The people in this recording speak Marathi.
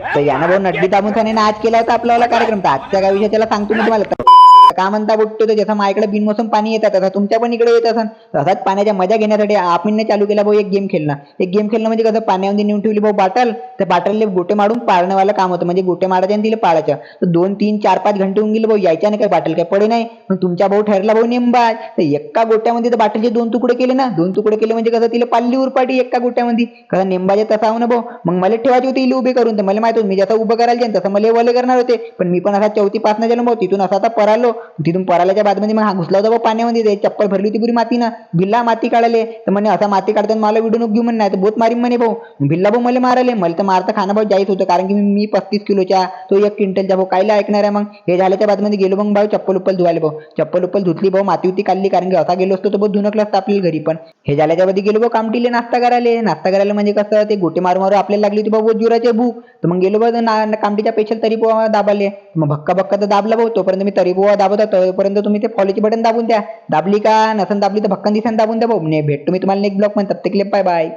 तर यानं भाऊ नड्डी दाबून आज केला होता आपल्याला कार्यक्रम. तर आजच्या काय विषय त्याला सांगतो मी तुम्हाला. का म्हणता बुट्टो, तर जसं माझ्याकडे बिनमोसम पाणी येतात तसं तुमच्या पण इकडे येत असन. तसाच पाण्याच्या मजा घेण्यासाठी आपण चालू केला भाऊ एक गेम खेळणं. एक गेम खेळणं म्हणजे कसं, पाण्यामध्ये नेऊन ठेवली भाऊ बाटल, त्या बाटलले गोटे मारून पाळणंवाला काम होतं. म्हणजे गोटे मारायचे आणि तिला पाळायचं. तर 2 3 4 5 घंटे होऊन गेले भाऊ, यायच्या नाही काय बाटल काय पडे नाही. मग तुमच्या भाऊ ठरला भाऊ नेमबाज. तर एका गोट्यामध्ये तर बाटलचे 2 तुकडे केले ना. 2 तुकडे केले म्हणजे कसं, तिला पाल्ली उरपाटी एका गोट्यामध्ये. कसं नेमबाजे तसा हो ना भाऊ. मग मला ठेवायची होती इले उभे करून. तर मला माहित होतं मी जसं उभं करायला तसं मला वले करणार होते. पण मी पण असा चौथी पास न गेलो भाऊ. तिथून असा आता परालो. तिथून पराल्याच्या बाद मध्ये मग हा घुसला होता भाऊ पाण्यामध्ये. ते चप्पल भरली होती पुरी मातीनं. भिल्ला माती काढाले. तर म्हणे असा माती काढताना मला व्हिडिओ नको घेऊ म्हणे, नाही तर बोत मारीन म्हणे भाऊ. भिल्ला भाऊ मला माराले. मला तर मारता खाणं भाऊ जायच होतं, कारण की मी 35 किलोच्या, तो 1 क्विंटलचा भाऊ. कायला ऐकणार आहे. मग हे झाल्याच्या बाद मध्ये गेलो मग भाऊ चप्पल उप्पल धुवायला भाऊ. चप्पल उप्पल धुतली भाऊ, माती होती काढली, कारण की असा गेलो असतो तर बहुत धुनकलं असतं आपल्याला घरी पण. हे झाल्याच्या मध्ये गेलो भाऊ कामटीले नाश्ता करायला. नाश्ता करायला म्हणजे कसं, ते गोटे मारू मारू आपल्याला लागली होती भाऊ बहुत जोराची भूक. तर मग गेलो भाऊ कामटीच्या स्पेशल तरी पोहा दाबाले. मग भक्का भक्का तर दाबला भाऊ. तोपर्यंत मी तरी पोहा दाबत होतो, तोपर्यंत तुम्ही ते फॉलोची बटन दाबून द्या. दाबली का नसन दाबली तर भक्कन दिसन दाबून द्या भाऊ. भेटतो मी तुम्हाला नेक्स्ट ब्लॉग मध्ये. तब तक बाय बाय.